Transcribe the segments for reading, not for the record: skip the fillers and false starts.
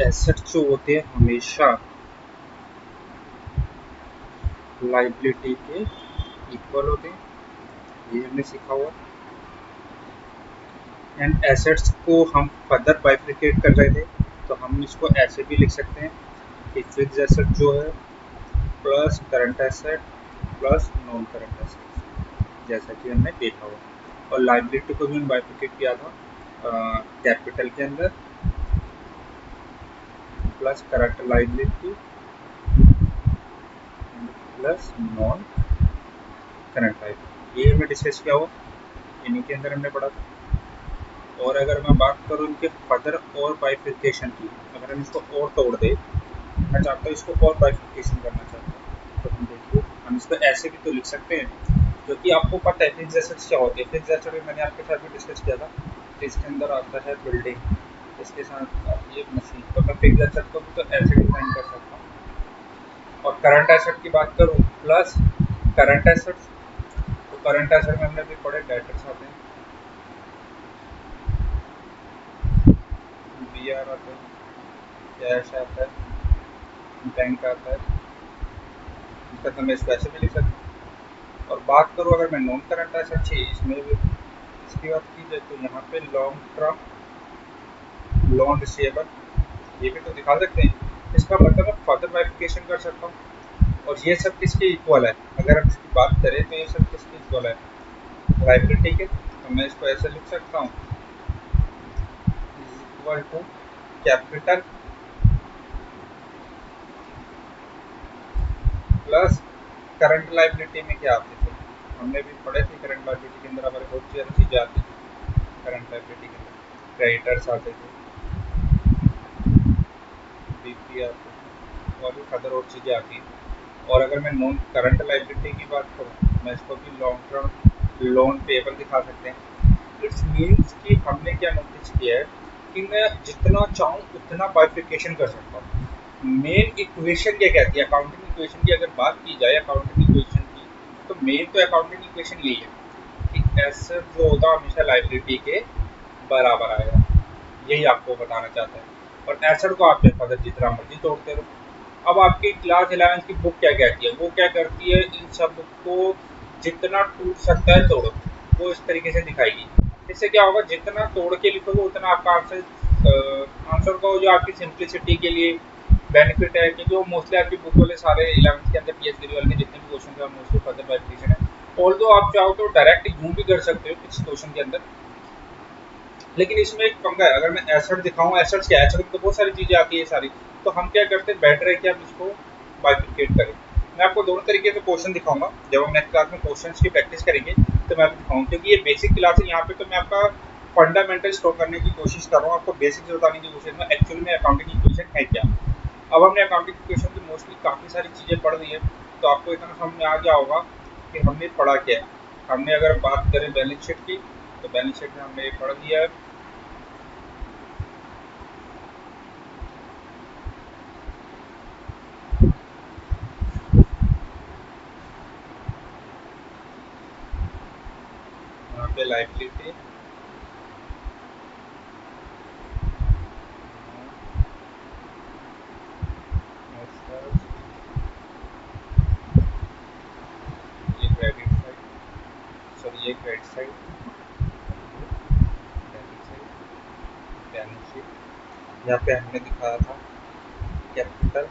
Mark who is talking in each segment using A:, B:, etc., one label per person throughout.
A: Asset जो होते हैं हमेशा लाइबिलिटी के इक्वल होते हैं, ये हमने सीखा हुआ। एंड एसेट्स को हम फर्दर बाइफिकेट कर रहे थे, तो हम इसको ऐसे भी लिख सकते हैं कि फिक्स्ड एसेट जो है plus current asset plus non current asset, जैसा कि हमने देखा हुआ। और लाइबिलिटी को भी हमने बाइफिकेट किया था कैपिटल के अंदर plus current liability plus non current liability, ये हमें डिस्कस किया हुआ, इन्हीं के अंदर हमने पढ़ा था। और अगर मैं बात करूँ इनके फर्दर और बाइफिकेशन की, अगर हम इसको और तोड़ दे, मैं चाहता हूँ इसको और बाइफिकेशन करना चाहता हूँ, तो हम देखिए हम इसको ऐसे भी तो लिख सकते हैं, क्योंकि आपको पता है फिक्स्ड एसेट्स क्या होते हैं। फिक्स्ड एसेट मैंने आपके साथ भी डिस्कस किया था, तो इसके अंदर आता है बिल्डिंग, इसके साथ ये मशीन, तो मैं फिक्स्ड एसेट को भी तो ऐसे डिफाइन कर सकता हूँ। और करंट एसेट की बात करूँ प्लस करंट एसेट्स, तो करंट एसेट में हमने भी पढ़े डेटर्स आते हैं, BR आता है, कैश आता है, बैंक आता है, इसका तो मैं इसको ऐसे भी लिख सकता हूँ। और बात करूँ अगर मैं नॉन करंट एसेट चाहिए इसमें भी, इसकी बात की जाए तो यहाँ पे लॉन्ग टर्म लोन रिसीवेबल, ये भी तो दिखा सकते हैं। इसका मतलब मैं फर्दर वेरिफिकेशन कर सकता हूँ। और ये सब किसके इक्वल है, अगर हम इसकी बात करें तो ये सब किसके इक्वल है, लाइबिलिटी के। तो मैं इसको ऐसे लिख सकता हूँ equal to capital plus current liability में क्या आते थे, हमने भी पढ़े थे करंट लाइबिलिटी के अंदर हमारे बहुत सारी चीज़ें आती थी। करंट लाइबिलिटी के अंदर क्रेडिटर्स आते थे, BP आते थे, और भी अदर और चीज़ें आती हैं। और अगर मैं नॉन करंट लाइबिलिटी की बात करूँ, मैं इसको भी लॉन्ग टर्म लोन पेबल दिखा सकते हैं। इट्स मीन्स कि हमने क्या नोटिस किया है कि मैं जितना चाहूँ उतना बाइफिकेशन कर सकता हूँ। मेन इक्वेशन क्या कहती है, अकाउंटिंग इक्वेशन की अगर बात की जाए अकाउंटिंग इक्वेशन की, तो मेन तो अकाउंटिंग इक्वेशन यही है कि एसेट जो होगा हमेशा लाइबिलिटी के बराबर आएगा, यही आपको बताना चाहता है। और एसेट को आप फर्दर जितना मर्जी तोड़ते रहो। अब आपकी क्लास 11 की बुक क्या कहती है, वो क्या करती है, इन सब को जितना टूट सकता है तोड़ो, वो इस तरीके से दिखाएगी। इससे क्या होगा, जितना तोड़ के लिखोगे उतना आपका आंसर का जो आपकी सिंप्लिसिटी के लिए बेनिफिट है, क्योंकि वो मोस्टली आपकी बुक वाले सारे 11th के अंदर PS लेवल के जितने भी क्वेश्चन है मोस्टली फर्दर बाइफिकेशन है। ऑल्दो आप चाहो तो डायरेक्ट यूं भी कर सकते हो किसी क्वेश्चन के अंदर, लेकिन इसमें एक पंगा है। अगर मैं एसेट दिखाऊं, एसेट्स क्या, एसेट तो बहुत सारी चीज़ें आती है सारी, तो हम क्या करते हैं, बेटर है कि हम इसको बाइफिकेट करें। मैं आपको दोनों तरीके से क्वेश्चन दिखाऊंगा, जब हम नेक्स्ट क्लास में क्वेश्चंस की प्रैक्टिस करेंगे तो मैं आपको दिखाऊंगा, क्योंकि ये बेसिक क्लास है। यहाँ पे तो मैं आपका फंडामेंटल स्टोर करने की कोशिश कर रहा हूँ, आपको बेसिक्स बताने की कोशिश में एक्चुअली में अकाउंटिंग इक्वेशन है क्या। अब हमने अकाउंटिंग इक्वेशन की मोस्टली काफ़ी सारी चीज़ें पढ़ ली है, तो आपको इतना समझ में आ गया होगा कि हमने पढ़ा क्या है। हमने अगर बात करें बैलेंस शीट की, तो बैलेंस शीट में हमने ये पढ़ लिया है, यहाँ पे लाइबिलिटी ये क्रेडिट साइड, सॉरी ये credit side, debit side, balance sheet. यहाँ पे हमने दिखाया था कैपिटल,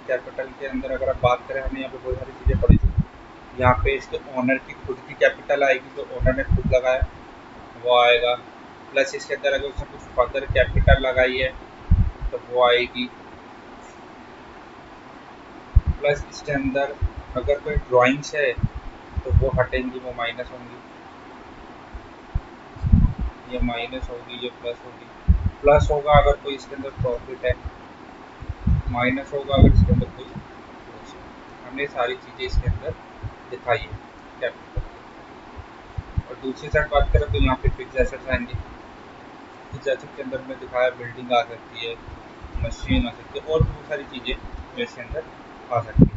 A: कैपिटल के अंदर अगर आप बात करें, हमने यहाँ पे बहुत सारी चीज़ें पढ़ी थी। यहाँ पे इसके ओनर की खुद की कैपिटल आएगी, तो ओनर ने खुद लगाया वो आएगा, प्लस इसके अंदर अगर उसने कुछ फर्दर कैपिटल लगाई है तो वो आएगी, प्लस इसके अंदर अगर कोई ड्राइंग्स है तो वो हटेंगी, वो माइनस होंगी, ये माइनस होगी, ये प्लस होगी। प्लस होगा अगर कोई इसके अंदर प्रॉफिट है, माइनस होगा अगर इसके अंदर कोई लॉस है। हमने सारी चीज़ें इसके अंदर दिखाई है कैपिटल। और दूसरी साइड बात करें तो यहाँ पे फिक्स एसेट्स आएंगे। फिक्स एसेट के अंदर हमने दिखाया बिल्डिंग आ सकती है, मशीन आ सकती है, और बहुत सारी चीज़ें इसके अंदर आ सकती है।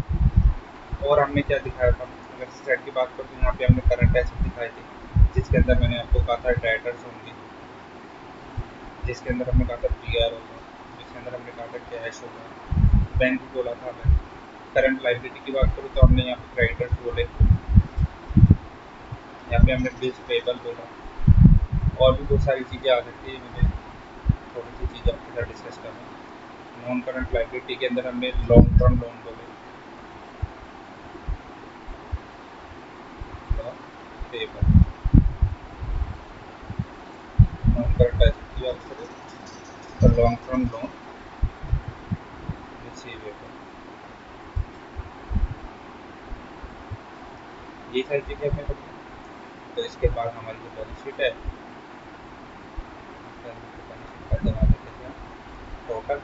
A: और हमने क्या दिखाया था, अगर इस साइड की बात करें तो यहाँ पे हमने करंट एसेट दिखाए थे, जिसके अंदर मैंने आपको कहा था डेटर्स होंगे, जिसके अंदर हमने कहा था पीआर होगा, जिसके अंदर हमने कहा था कैश होगा, बैंक भी बोला था हमें। करंट लाइबिलिटी की बात करूँ तो हमने यहाँ पे क्रेडिटर्स बोले, यहाँ पे हमने बिल्स पेबल बोला, और भी बहुत सारी चीज़ें आ सकती है। मुझे थोड़ी सी चीज़ें आपके साथ डिस्कस करना। नॉन करंट लाइबिलिटी के अंदर हमने लॉन्ग टर्म लोन बोले, loan payable, non current asset की बात करें तो लॉन्ग टर्म लोन रिसीवेबल, ये सारी चीज़ें हमने पढ़ी। तो इसके बाद हमारी जो बैलेंस शीट है, बैलेंस शीट का बना देते हैं टोटल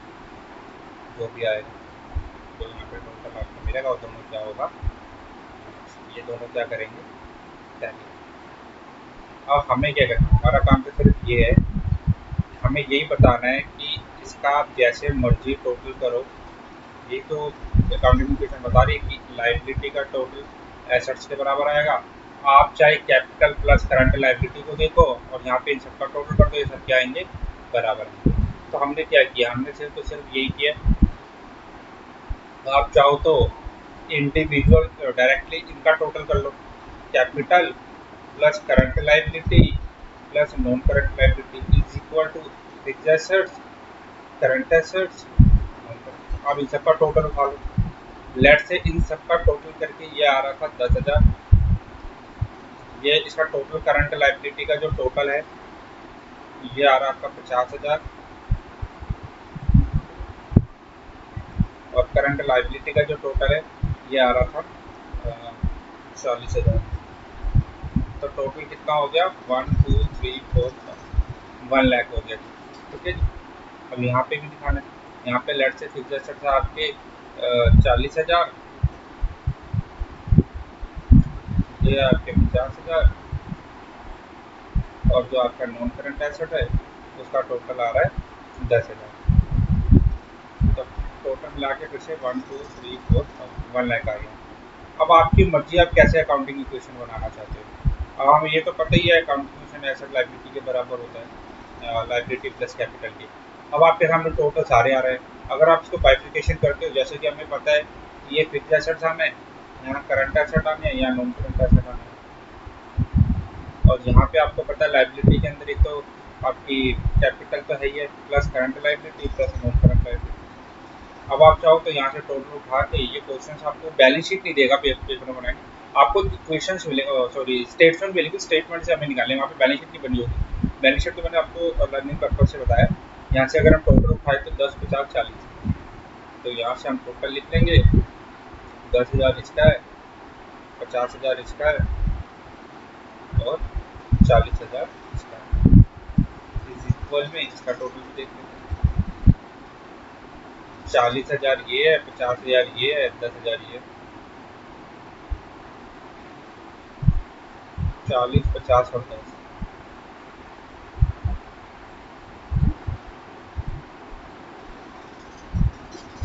A: जो भी आएगा, तो यहाँ पे टोटल आपको मिलेगा और दोनों क्या होगा, ये दोनों क्या करेंगे, टैली। अब हमें क्या करना है, हमारा काम तो सिर्फ ये है, हमें यही बताना है कि इसका आप जैसे मर्जी टोटल करो। ये तो अकाउंटिंग इक्वेशन बता रही है कि लाइबिलिटी का टोटल एसेट्स के बराबर आएगा। आप चाहे कैपिटल प्लस करंट लाइबिलिटी को देखो और यहाँ पे इन सबका टोटल कर दो, ये सब क्या आएंगे, बराबर आएंगे। तो हमने क्या किया, हमने सिर्फ यही किया। आप चाहो तो इंडिविजुअल डायरेक्टली इनका टोटल कर लो, capital plus current liability plus non current liability is equal to fixed assets, current assets, अब इन सबका टोटल उठा लो। लेट से इन सबका टोटल करके ये आ रहा था 10,000, ये इसका टोटल करंट लाइबिलिटी का जो टोटल है ये आ रहा आपका 50,000, और करंट लाइबिलिटी का जो टोटल है ये आ रहा था 40,000। तो टोटल कितना हो गया, 1 2 3 4 1 लाख हो गया। ठीक है जी। अब यहाँ पे भी दिखाना है, यहाँ पे लेट से फिक्स्ड एसेट्स आपके 40,000, ये आपके 50,000, और जो आपका नॉन करंट एसेट है उसका टोटल आ रहा है 10,000। तो टोटल मिला के फिर से 1 2 3 4 1 लाख आ गया। अब आपकी मर्जी, आप कैसे अकाउंटिंग इक्वेशन बनाना चाहते हो। अब हमें ये तो पता ही है अकाउंटिंग इक्वेशन एसेट लाइबिलिटी के बराबर होता है, लाइबिलिटी प्लस कैपिटल की। अब आपके सामने टोटल सारे आ रहे हैं, अगर आप इसको बाइफिकेशन करते हो, जैसे कि हमें पता है कि ये फिक्स्ड एसेट्स आना है, यहाँ करंट एसेट आने हैं, यहाँ नॉन करंट एसेट आना है, और यहाँ पे आपको पता है लाइबिलिटी के अंदर एक तो आपकी कैपिटल तो है ही है, plus current liability plus non current liability. अब आप चाहो तो यहाँ से टोटल उठा के, ये क्वेश्चन आपको बैलेंस शीट नहीं देगा पेपर में बनाएंगे, आपको इक्वेशन मिलेगा, सॉरी स्टेटमेंट मिलेगी, स्टेटमेंट से हमें निकालेंगे, वहाँ पे बैलेंस शीट नहीं बनी होगी। बैलेंस शीट तो मैंने आपको लर्निंग पर्पज से बताया। यहाँ से अगर हम टोटल उठाए तो 10 50 40, तो यहाँ से हम टोटल लिख लेंगे, 10,000 इसका है, 50,000 इसका है, और 40,000 इसका है, इज इक्वल में इसका टोटल भी देख लेंगे। 40,000 ये है, 50,000 ये है, 10,000 ये है। 40 50 और 10,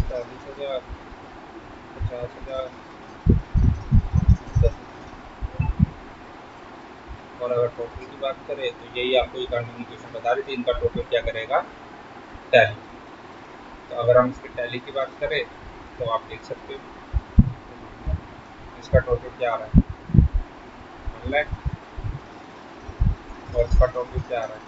A: 40,000 50,000 10। और अगर टोटल की बात करें तो यही आपको इकोनॉमिक इक्वेशन बता रही थी, इनका टोटल क्या करेगा, टैली। तो अगर हम इसकी टैली की बात करें तो आप देख सकते हो इसका टोटल क्या आ रहा है, 1 लाख, और इसका टोटल क्या आ रहा है,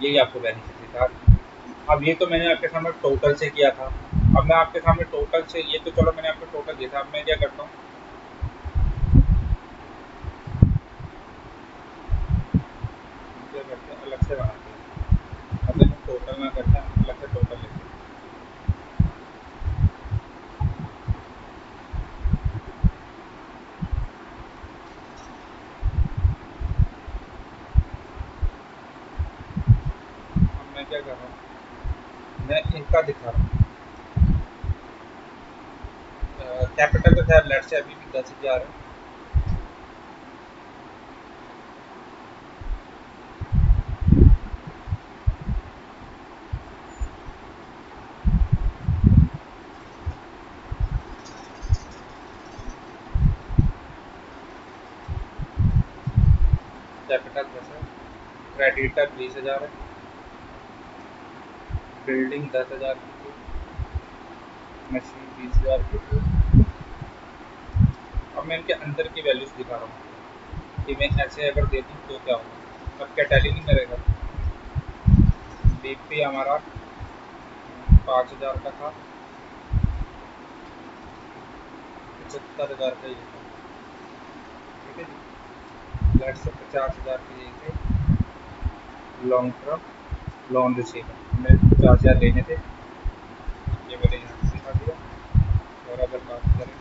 A: यही आपको बेनिफिट दिखा रही है। अब ये तो मैंने आपके सामने टोटल से किया था, अब मैं आपके सामने टोटल से, ये तो चलो मैंने आपको टोटल दिया था, अब मैं क्या करता हूँ, क्या करते हैं अलग से बनाते हैं, मतलब हम टोटल ना करते हैं, अलग से टोटल लेते हैं। अब मैं क्या कर रहा हूँ, मैं इनका दिखा रहा हूँ। कैपिटल तो खैर लेट से अभी भी 10,000 है, कैपिटल 10 है, क्रेडिटर 20,000 है, बिल्डिंग 10,000 की थी, मशीन 20,000 की थी। अब मैं इनके अंदर की वैल्यूज दिखा रहा हूँ कि मैं ऐसे अगर दे दूँ तो क्या होगा। अब क्या टैली नहीं करेगा। बीपी हमारा 5,000 का था, 75,000 का ये था, ठीक है जी। लेट से 50,000 के ये थे लॉन्ग टर्म लोन रिसीवर, मेरे 50,000 लेने थे, ये मैंने यहाँ से दिखा दिया। और अगर बात करें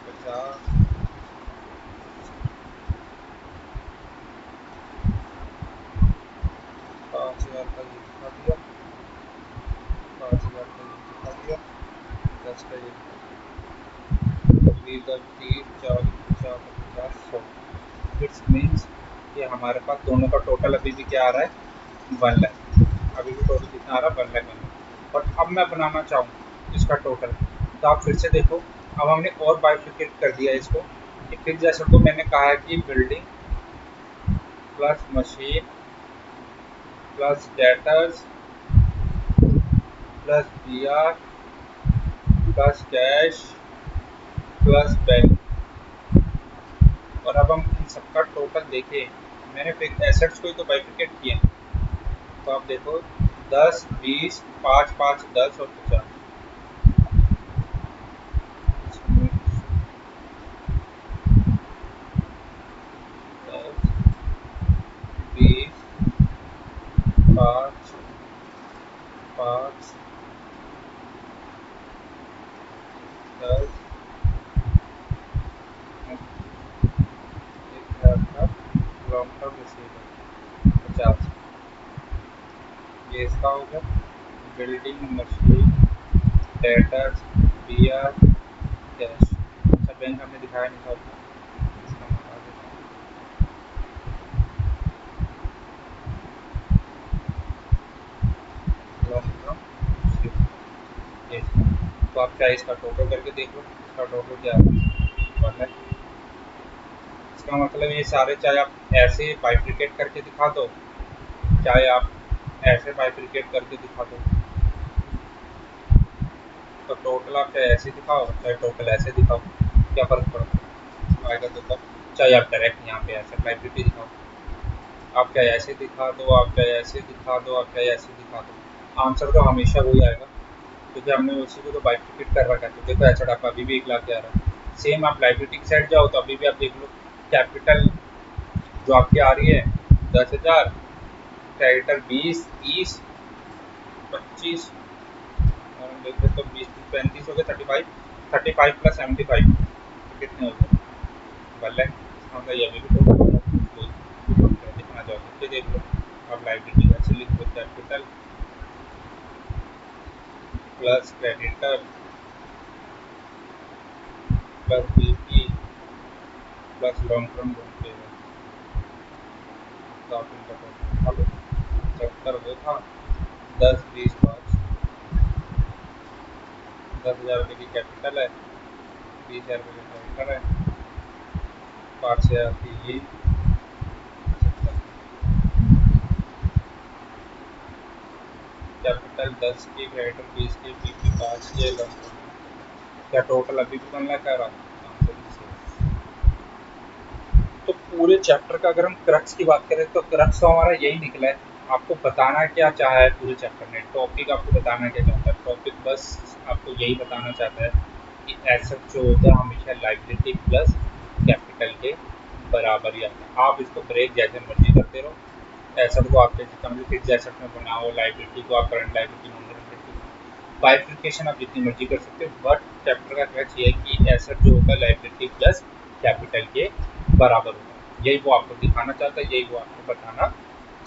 A: 5,000 का ये दिखा दिया, 5,000 का ये दिखा दिया, 10 का ये दिखा दिया, 20, 30, 40, 50, 50, 100। इट्स मीन्स कि हमारे पास दोनों का टोटल अभी भी क्या आ रहा है 1 लाख। अभी भी टोटल कितना आ रहा है 1 लाख 1 लाख। और अब मैं बनाना चाहूँ इसका टोटल, तो आप फिर से देखो, अब हमने और बाइफिकेट कर दिया इसको कि फिर जैसे तो मैंने कहा है कि building plus machine plus debtors plus BR plus cash plus bank. और अब हम इन सबका टोटल देखें, मैंने फिर एसेट्स को ही तो बाइफिकेट किए, तो आप देखो 10, 20, 5, 5, 10 और 50। 10, 20, 5, 5, 10, लॉन्ग टर्म रिसीवर 50। ये इसका हो गया building machine debtors BR cash. अच्छा बैंक हमने दिखाया नहीं था उसका, इसका मैं बता देता हूँ। लॉन्ग टर्म रिसीवर, ये तो आप चाहे इसका टोटल करके देख लो, इसका टोटल क्या है। इसका मतलब ये सारे, चाहे आप ऐसे बाइफिकेट करके दिखा दो, चाहे आप ऐसे बाइफिकेट करके दिखा दो, तो टोटल आप चाहे ऐसे दिखाओ चाहे टोटल ऐसे दिखाओ, क्या फ़र्क पड़ता आएगा। तो तब चाहे आप डायरेक्ट यहाँ पे ऐसे बाइफिकेट दिखाओ, आप चाहे ऐसे दिखा दो, आप चाहे ऐसे दिखा दो, आप चाहे ऐसे दिखा दो, आंसर तो हमेशा वही आएगा, क्योंकि हमने उसी को तो बाइफिकेट कर रखा है। तो देखो ऐसा आपका अभी भी 1 लाख आ रहा है। सेम आप लाइबिलिटी की साइड जाओ तो अभी भी आप देख लो, कैपिटल जो आपकी आ रही है 10,000, क्रेडिटर 20, 30, 25, और हम देखें तो 20, 35 हो गए, 35, 35 प्लस 75 कितने हो गए 1 लाख। मतलब ये अभी भी लिखना चाहोगे देख लो, आप लाइबिलिटी ऐसे लिख लो, capital plus creditor plus BP plus long term loan payer. तो आप इनका टोटल 70 वो था, 10, 20, 5, 10,000 रुपये की कैपिटल है, 20,000 रुपये का क्रेडिटर है, 5,000 की ये, कैपिटल 10 की, क्रेडिटर 20 की, बीपी 5 की, लॉन्ग टर्म। क्या टोटल अभी भी 1 लाख आ रहा है। तो पूरे चैप्टर का अगर हम क्रक्स की बात करें तो क्रक्स तो हमारा यही निकला है। आपको बताना क्या चाहा है पूरे चैप्टर में, टॉपिक आपको बताना क्या चाहता है, टॉपिक बस आपको यही बताना चाहता है कि एसेट जो होता है हमेशा लायबिलिटी प्लस कैपिटल के बराबर ही आता है। आप इसको ब्रेक जैसे मर्जी करते रहो, एसेट को आप जितना मर्जी फिक्स एसेट में बनाओ, लायबिलिटी को आप करंट लायबिलिटी नॉन करंट, बाइफिकेशन आप जितनी मर्जी कर सकते हो, बट चैप्टर का क्रक्स ये है कि एसेट जो होता है लायबिलिटी प्लस कैपिटल के बराबर होता है। यही वो आपको दिखाना चाहता है, यही वो आपको बताना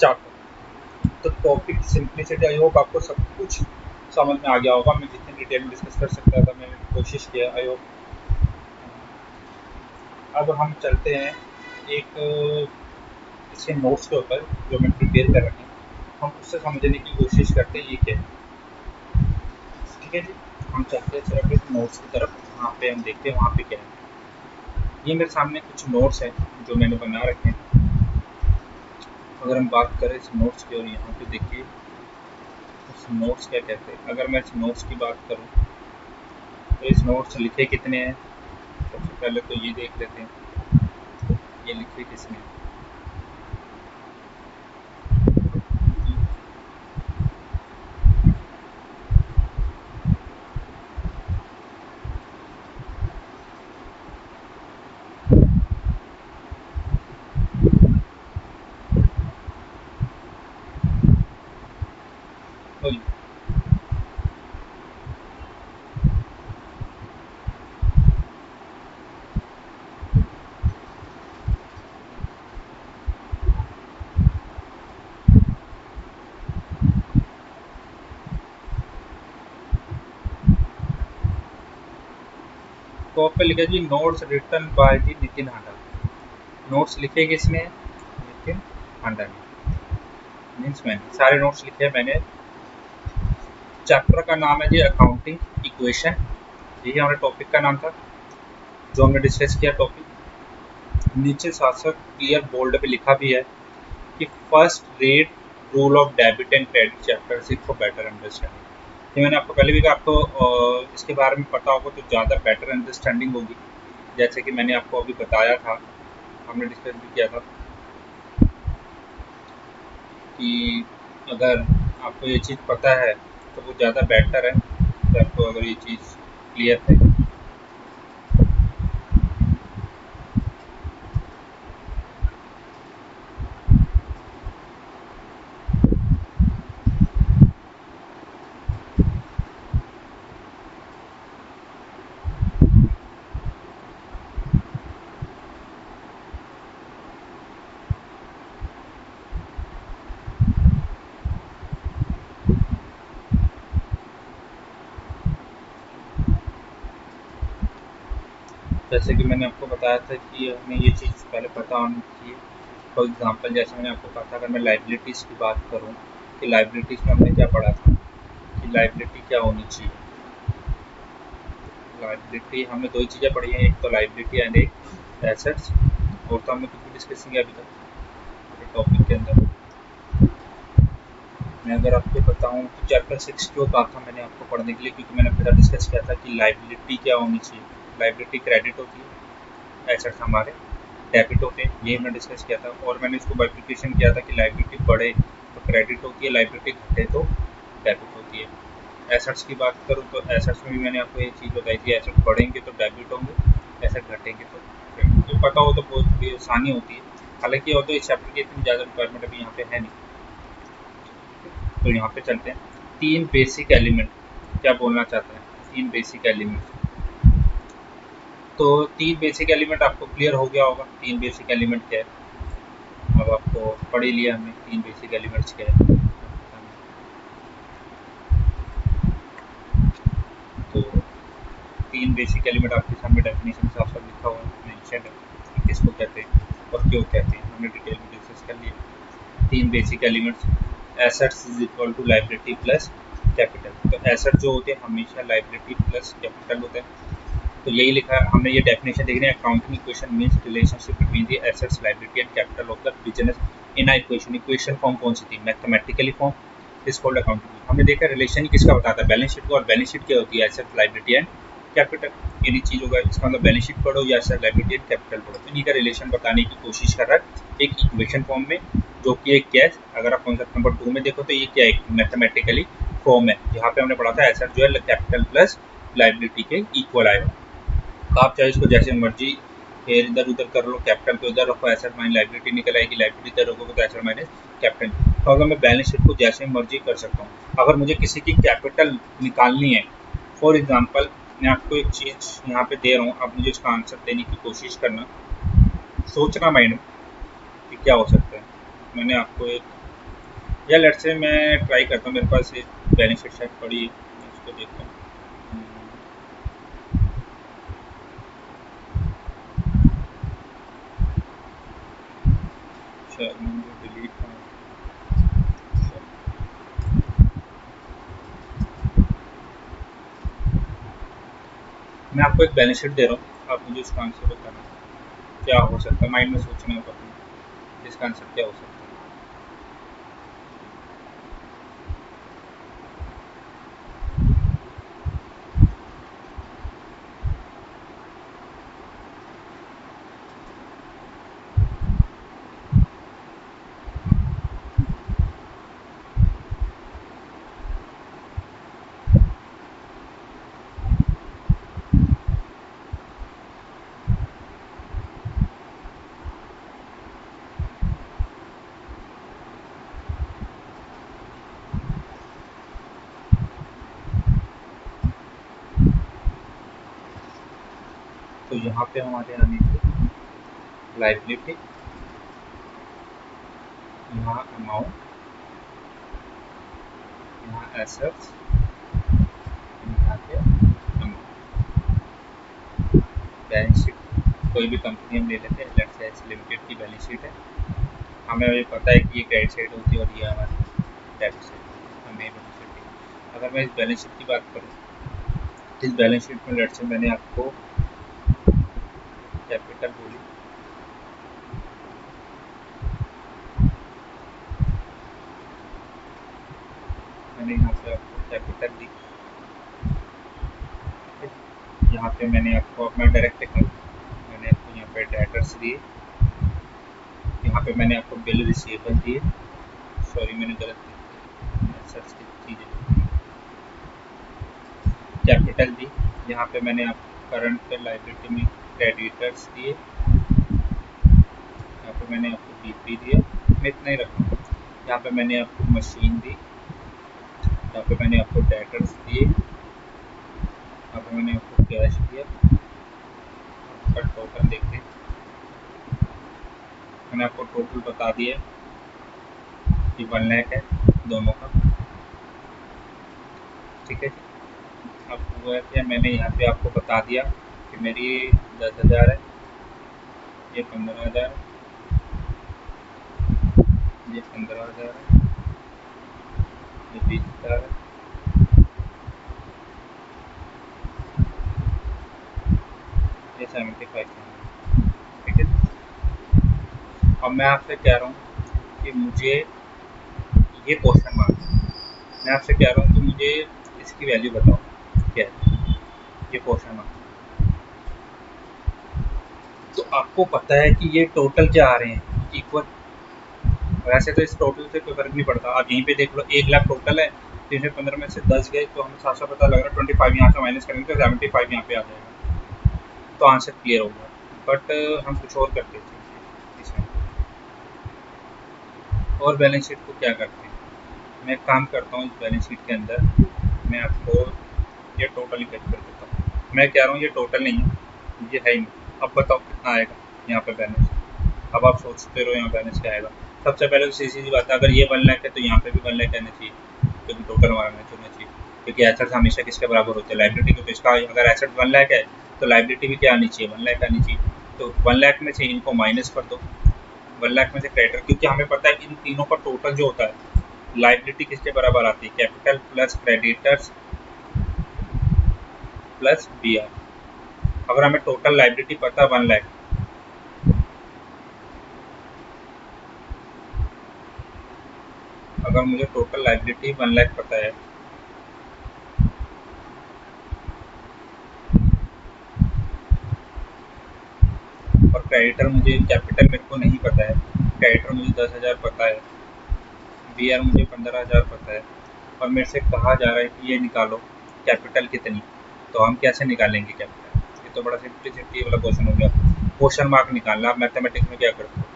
A: चाहता है। तो टॉपिक सिंप्लिसिटी, आई होप आपको सब कुछ समझ में आ गया होगा। मैं जितनी डिटेल में डिस्कस कर सकता था मैंने कोशिश किया, आई होप। अब हम चलते हैं एक इसके नोट्स के ऊपर जो मैं प्रिपेयर कर रखे हैं, हम उससे समझने की कोशिश करते हैं ये क्या है। ठीक है जी, हम चलते हैं सिर्फ इस नोट्स की तरफ, वहाँ पे हम देखते हैं वहाँ पे क्या है। ये मेरे सामने कुछ नोट्स हैं जो मैंने बना रखे हैं। अगर हम बात करें इस नोट्स की, और यहाँ पे देखिए इस नोट्स क्या कहते हैं। अगर मैं इस नोट्स की बात करूँ तो इस नोट्स लिखे कितने हैं, सबसे पहले तो ये देख लेते हैं ये लिखे किसने। तो टॉप पे लिखा जी notes written by the Nitin Handa. Notes लिखे किसने, नितिन हांडा ने। मीन्स मैंने सारे नोट्स लिखे हैं मैंने। चैप्टर का नाम है जी अकाउंटिंग इक्वेशन, यही हमारे टॉपिक का नाम था जो हमने डिस्कस किया टॉपिक। नीचे साथ साथ क्लियर बोल्ड पे लिखा भी है कि first read rule of debit and credit chapter 6 for better understanding. ये मैंने आपको पहले भी कहा, आपको इसके बारे में पता होगा तो ज़्यादा बेटर अंडरस्टैंडिंग होगी। जैसे कि मैंने आपको अभी बताया था, हमने डिस्कस भी किया था कि अगर आपको ये चीज़ पता है तो वो ज़्यादा बेटर है कि आपको अगर ये चीज़ क्लियर है। जैसे कि मैंने आपको बताया था कि हमें ये चीज़ पहले पता होनी चाहिए। फॉर एग्जांपल जैसे मैंने आपको कहा था, अगर मैं लाइबिलिटीज़ की बात करूँ कि लाइबिलिटीज़ में हमने क्या पढ़ा था कि लाइबिलिटी क्या होनी चाहिए। लाइबिलिटी हमने दो ही चीज़ें पढ़ी हैं, एक तो लाइबिलिटी एंड एक एसेट्स, और तो हमने कुछ भी डिस्कस किया अभी तक टॉपिक के अंदर। मैं अगर आपको बताऊं तो चैप्टर 6 जो कहा था मैंने आपको पढ़ने के लिए, क्योंकि मैंने पहले डिस्कस किया था कि लाइबिलिटी क्या होनी चाहिए। लाइबिलिटी क्रेडिट होती है, एसेट्स हमारे डेबिट होते हैं, ये हमने डिस्कस किया था। और मैंने इसको बाइफिकेशन किया था कि लाइबिलिटी बढ़े तो क्रेडिट होती है, लाइबिलिटी घटे तो डेबिट होती है। एसेट्स की बात करूँ तो एसेट्स में भी मैंने आपको ये चीज़ बताई थी, एसेट बढ़ेंगे तो डेबिट होंगे, एसेट घटेंगे तो क्रेडिट। तो पता हो तो बहुत थोड़ी आसानी होती है। हालांकि और तो इस चैप्टर की इतनी ज़्यादा रिक्वायरमेंट अभी यहाँ पे है नहीं। तो यहाँ पे चलते हैं, तीन बेसिक एलिमेंट क्या बोलना चाहता है, तीन बेसिक एलिमेंट। तो तीन बेसिक एलिमेंट आपको क्लियर हो गया होगा, तीन बेसिक एलिमेंट क्या है। अब आपको पढ़ ही लिया हमने तीन बेसिक एलिमेंट्स क्या है। तो तीन बेसिक एलिमेंट आपके सामने डेफिनेशन साफ साफ लिखा हुआ है, मेंशन है कि किसको कहते हैं और क्यों कहते हैं, हमने डिटेल में डिस्कस कर लिया। तीन basic elements, assets is equal to liability plus capital. तो एसेट जो होते हैं हमेशा लाइबिलिटी प्लस कैपिटल होते हैं। तो यही लिखा है हमने, ये डेफिनेशन देख रहे हैं, accounting equation means relationship between the assets liability and capital of the business in a equation. Equation form कौन सी थी, mathematically form is called accounting. हमने देखा रिलेशन ही किसका बताता है, बैलेंस शीट को, और बैलेंस शीट क्या होती है, एसेट लायबिलिटी एंड कैपिटल। इन्हीं चीज़ों का इसका मतलब बैलेंस शीट पढ़ो या एसेट लायबिलिटी एंड कैपिटल पढ़ो, तो इन्हीं का रिलेशन बताने की कोशिश कर रहा है एक इक्वेशन फॉर्म में, जो कि एक क्या है, अगर आप कॉन्सेप्ट नंबर 2 में देखो तो ये क्या है, मैथमेटिकली फॉर्म है, जहाँ पे हमने पढ़ा था एसेट जो है कैपिटल प्लस लायबिलिटी के इक्वल आएगा। तो आप चाहे इसको जैसे मर्जी फिर इधर उधर कर लो, कैपिटल को इधर रखो, एसेट माइनस लाइबिलिटी निकल आएगी, लाइबिलिटी इधर रखोगे तो एसेट माइनस कैपिटल। तो अगर मैं बैलेंस शीट को जैसे मर्जी कर सकता हूँ। अगर मुझे किसी की कैपिटल निकालनी है, फॉर एग्जांपल मैं आपको एक चीज़ यहाँ पे दे रहा हूँ, आप मुझे इसका आंसर देने की कोशिश करना, सोचना माइंड में कि क्या हो सकता है। मैंने आपको एक, या लेट्स से मैं ट्राई करता हूँ, मेरे पास एक बैलेंस शीट शायद पड़ी है, मैं इसको देखता हूँ। शायद मैंने डिलीट कर, मैं आपको एक बैलेंस शीट दे रहा हूँ, आप मुझे इसका आंसर बताना क्या हो सकता है। माइंड में सोचना होगा अपने, इसका आंसर क्या हो सकता है। यहाँ पे हमारे आने की लाइबिलिटी, यहाँ अमाउंट, यहाँ एसेट्स, यहाँ पे अमाउंट। बैलेंस शीट कोई भी कंपनी हम ले लेते हैं, लेट्स से एस लिमिटेड की बैलेंस शीट है। हमें ये पता है कि ये क्रेडिट साइड होती है और ये हमारी डेबिट साइड, हमें बैलेंस शीट। अगर मैं इस बैलेंस शीट की बात करूँ, इस बैलेंस शीट में लेट्स से मैंने आपको कैपिटल बोली, मैंने यहाँ पे आपको कैपिटल दी, यहाँ पे मैंने आपको अपना डायरेक्ट अकाउंट, मैंने आपको यहाँ पे डेटर्स दिए, यहाँ पे मैंने आपको बिल रिसीवेबल दिए, सॉरी मैंने गलत सर्च की चीज़ें, कैपिटल दी, यहाँ पे मैंने आपको करंट लाइबिलिटी में क्रेडिटर्स दिए, यहाँ पे मैंने आपको बीपी दिए, मैं इतना ही रखूँगा। यहाँ पे मैंने आपको मशीन दी, यहाँ पे मैंने आपको डेटर्स दिए, यहाँ पे मैंने आपको कैश दिया। आपका टोटल देखते हैं, मैंने आपको टोटल बता दिया कि 1 लाख है दोनों का, ठीक है। अब हुआ क्या, मैंने यहाँ पे आपको बता दिया कि मेरी 10,000 है, ये 15,000 है, ये 15,000 है, ये 20,000 है, ये 75,000, ठीक है। अब मैं आपसे कह रहा हूँ कि मुझे ये क्वेश्चन मार्क, मैं आपसे कह रहा हूँ कि मुझे इसकी वैल्यू बताओ क्या है, ये क्वेश्चन मार्क। तो आपको पता है कि ये टोटल क्या आ रहे हैं, इक्वल। वैसे तो इस टोटल से कोई फर्क नहीं पड़ता, आप यहीं पे देख लो 1 लाख टोटल है, 315 में से 10 गए तो हमें साफ साफ पता लग रहा है 25 यहाँ से माइनस करेंगे तो 75 यहाँ पे आ जाएगा, तो आंसर क्लियर हो गया। बट हम कुछ और करते थे इसमें, और बैलेंस शीट को क्या करते हैं, मैं एक काम करता हूँ इस बैलेंस शीट के अंदर, मैं आपको ये टोटल इकट्ठ कर देता हूँ। मैं कह रहा हूँ ये टोटल नहीं है, ये है ही नहीं। अब बताओ कितना आएगा यहाँ पे बैलेंस, अब आप सोचते रहो यहाँ बैलेंस क्या आएगा। सबसे पहले तो सीधी बात है, अगर ये 1 लाख है तो यहाँ पे भी 1 लाख आना चाहिए, क्योंकि टोटल हमारा मैच होना चाहिए, क्योंकि एसेट्स हमेशा किसके बराबर होते हैं, लाइबिलिटी के। तो इसका अगर एसेट 1 लाख है तो लाइबिलिटी भी क्या आनी चाहिए, 1 लाख आनी चाहिए। तो 1 लाख में से इनको माइनस कर दो, 1 लाख में से क्रेडिटर, क्योंकि हमें पता है कि इन तीनों का टोटल जो होता है, लाइबिलिटी किसके बराबर आती है, capital plus creditors plus B R. अगर हमें टोटल लाइबिलिटी पता है 1 लाख, अगर मुझे टोटल लाइबिलिटी 1 लाख पता है, और क्रेडिटर मुझे, कैपिटल मेरे को नहीं पता है, क्रेडिटर मुझे 10,000 पता है, बी आर मुझे 15,000 पता है, और मेरे से कहा जा रहा है कि ये निकालो कैपिटल कितनी, तो हम कैसे निकालेंगे कैपिटल, ये तो बड़ा सिंपलिसिटी वाला क्वेश्चन हो गया। क्वेश्चन मार्क निकालना, आप मैथमेटिक्स में क्या करते हो,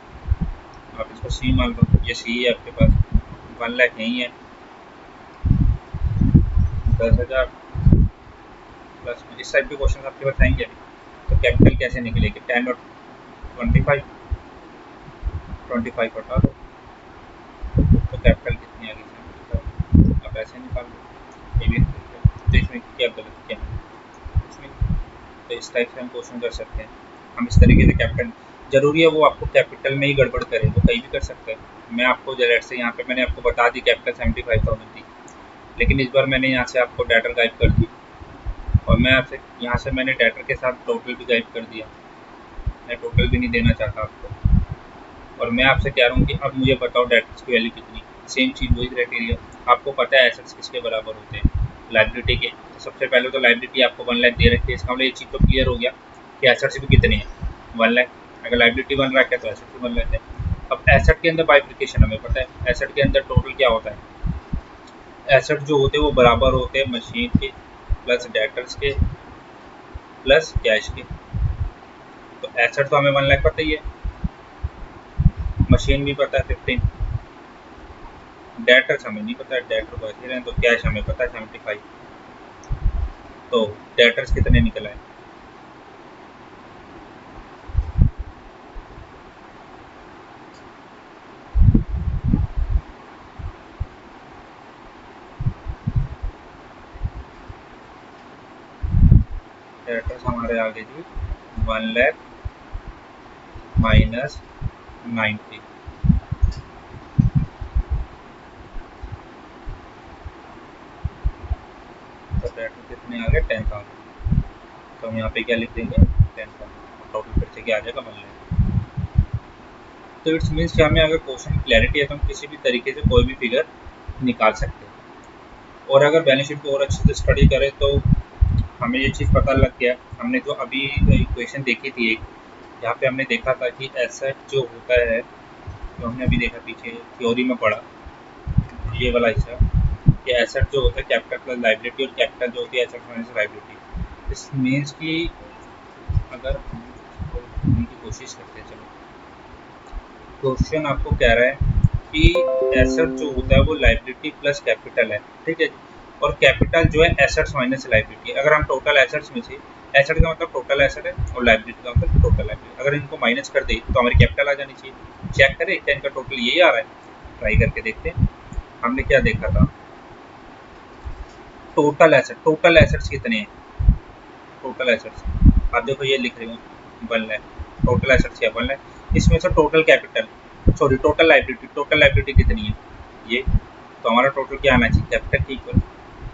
A: आप इसको सी मान लो, ये सी है आपके पास, 1 लाख यही है, 10,000 प्लस इस टाइप के क्वेश्चन आपके पास आएंगे। तो कैपिटल कैसे निकलेगी, 10 और 25, 25 हटा दो, तो कैपिटल कितनी आ गई, आप ऐसे निकाल लो, ये भी। तो इसमें क्या गलत क्या है इसमें, तो इस टाइप से हम क्वेश्चन कर सकते हैं। हम इस तरीके से कैपिटल, जरूरी है वो आपको कैपिटल में ही गड़बड़ करे, वो कहीं भी कर सकते हैं। मैं आपको डायरेक्ट से यहाँ पे मैंने आपको बता दी कैपिटल 75,000 थी, लेकिन इस बार मैंने यहाँ से आपको डेटर गाइड कर दी, और मैं आपसे यहाँ से मैंने डेटर के साथ टोटल भी गाइड कर दिया, मैं टोटल भी नहीं देना चाहता आपको। और मैं आपसे कह रहा हूँ कि अब मुझे बताओ डेटर्स की वैल्यू कितनी, सेम चीज़ वही क्राइटेरिया। आपको पता है एसेट्स किसके बराबर होते हैं, लाइबिलिटी के। तो सबसे पहले तो लाइबिलिटी आपको 1 लाख दे रखी है, इसका मतलब ये चीज़ तो क्लियर हो गया कि एसेट्स भी कितने हैं, 1 लाख। अगर लाइबिलिटी 1 लाख है तो एसेट भी 1 लाख है। अब एसेट के अंदर बाइफिकेशन हमें पता है, एसेट के अंदर टोटल क्या होता है, एसेट जो होते हैं वो बराबर होते हैं मशीन के प्लस डेटर्स के प्लस कैश के। तो एसेट तो हमें 1 लाख पता ही है, मशीन भी पता है 15, डेटर्स हमें नहीं पता है, डेटर बचे रहे, तो कैश हमें पता है 75। तो डेटर्स कितने निकल आए, डेटर्स हमारे आगे जी 1 लाख माइनस 90, तो डेटर कितने आ गए 10,000। तो हम यहाँ पे क्या लिख देंगे 10,000, टोटल फिर से क्या आ जाएगा 1 लाख। तो इट्स मीन्स कि हमें अगर क्वेश्चन क्लैरिटी है तो हम किसी भी तरीके से कोई भी फिगर निकाल सकते हैं। और अगर बैलेंस शीट को और अच्छे से स्टडी करें तो हमें ये चीज़ पता लग गया। हमने जो अभी इक्वेशन देखी थी एक, यहाँ पे हमने देखा था कि एसेट जो होता है, जो हमने अभी देखा पीछे थ्योरी में पढ़ा, ये वाला हिस्सा कि एसेट जो होता है कैपिटल प्लस लाइबिलिटी, और कैपिटल जो होती है एसेट माइनस लाइबिलिटी। इस मीन्स की अगर हम इसको ढूंढने की कोशिश करते हैं, चलो क्वेश्चन आपको कह रहा है कि एसेट जो होता है वो लाइबिलिटी प्लस कैपिटल है, ठीक है जी, और कैपिटल जो है एसेट्स माइनस लाइबिलिटी। अगर हम टोटल एसेट्स में से, एसेट का मतलब टोटल एसेट है और लाइबिलिटी का मतलब टोटल लाइबिलिटी, अगर इनको माइनस कर दे तो हमारी कैपिटल आ जानी चाहिए। चेक करें क्या इनका टोटल यही आ रहा है, ट्राई करके देखते हैं। हमने क्या देखा था, टोटल एसेट्स कितने हैं, टोटल एसेट्स आप देखो ये लिख रहे हो 1 लाख, टोटल एसेट्स क्या 1 लाख, इसमें से total capital sorry total liability कितनी है ये, तो हमारा टोटल क्या आना चाहिए कैपिटल की इक्वल,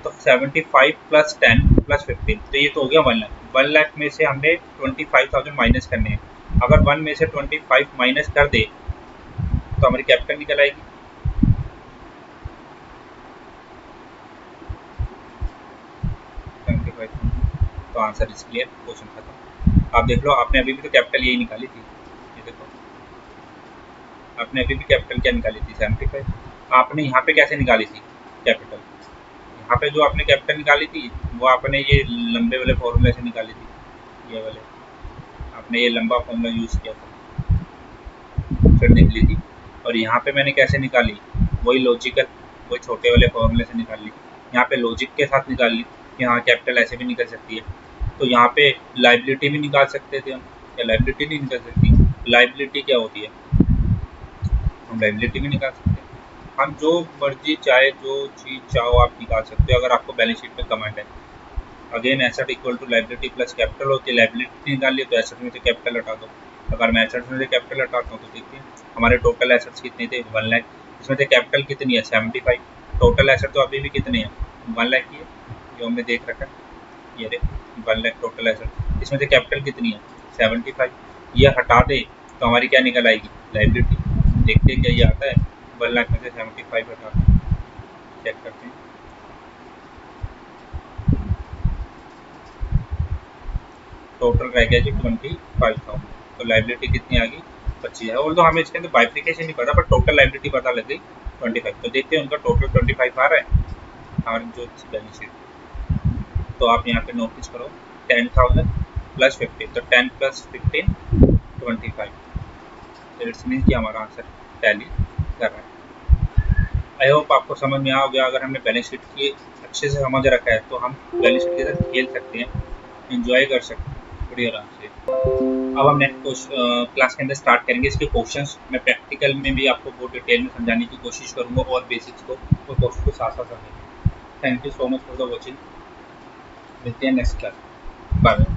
A: तो 75 प्लस 10 प्लस 15, तो ये तो हो गया 1 लाख। 1 लाख में से हमने 25,000 माइनस करने हैं। अगर 1 में से 25 माइनस कर दे तो हमारी कैपिटल निकल आएगी। तो आंसर इज क्लियर, क्वेश्चन खत्म। आप देख लो, आपने अभी भी तो कैपिटल यही निकाली थी, ये देखो आपने अभी भी कैपिटल क्या निकाली थी 75। आपने यहाँ पे कैसे निकाली थी कैपिटल, यहाँ पे जो आपने कैपिटल निकाली थी वो आपने ये लंबे वाले फॉर्मूले से निकाली थी, ये वाले आपने ये लंबा फॉर्मूला यूज़ किया था फिर निकली थी। और यहाँ पे मैंने कैसे निकाली, वही लॉजिकल, वही छोटे वाले फॉर्मूले से निकाल ली, यहाँ पे लॉजिक के साथ निकाल ली। यहाँ कैपिटल ऐसे भी निकल सकती है, तो यहाँ पे लाइबिलिटी भी निकाल सकते थे हम, या लाइबिलिटी नहीं निकल सकती, लाइबिलिटी क्या होती है, हम लाइबिलिटी भी निकाल सकते हैं। हम जो मर्जी चाहे जो चीज़ चाहो आप निकाल सकते हो, अगर आपको बैलेंस शीट में कमांड है। Again asset equal to liability plus capital होती है, लाइबिलिटी निकाल ली तो एसेट में से कैपिटल हटा दो। अगर मैं एसेट्स में से कैपिटल हटाता हूँ तो देखिए हमारे टोटल एसेट्स कितने थे 1 लाख, इसमें से कैपिटल कितनी है 75, टोटल एसेट तो अभी भी कितने हैं 1 लाख की है जो हमने देख रखा है, ये 1 लाख टोटल एसेट, इसमें से कैपिटल कितनी है 75, ये हटा दे तो हमारी क्या निकल आएगी लाइबिलिटी। देखते हैं क्या ये आता है, 1 लाख में से 75 हटाते हैं, चेक करते हैं। टोटल रह गया जी 25,000, तो लाइबिलिटी कितनी आ गई 25 है। और तो हमें इसके अंदर बाइफिकेशन नहीं पता, बट टोटल लाइबिलिटी पता लग गई 25। तो देखते हैं उनका टोटल 25 आ रहा है हमारी जो बैलेंस शीट। तो आप यहाँ पे नोटिस करो 10,000 प्लस 15, तो 10 प्लस 15 25, तो इट्स मीन कि हमारा आंसर टैली कर रहा है। आई होप आपको समझ में आ गया। अगर हमने बैलेंस शीट की अच्छे से समझ रखा है तो हम बैलेंस शीट के साथ खेल सकते हैं, इंजॉय कर सकते हैं बड़ी आराम से। अब हम नेक्स्ट क्लास के अंदर स्टार्ट करेंगे इसके क्वेश्चंस। मैं प्रैक्टिकल में भी आपको बहुत डिटेल में समझाने की कोशिश करूँगा और बेसिक्स को और क्वेश्चन को साथ साथ समझेंगे। Thank you so much for the watching, मिलते हैं नेक्स्ट क्लास, बाय।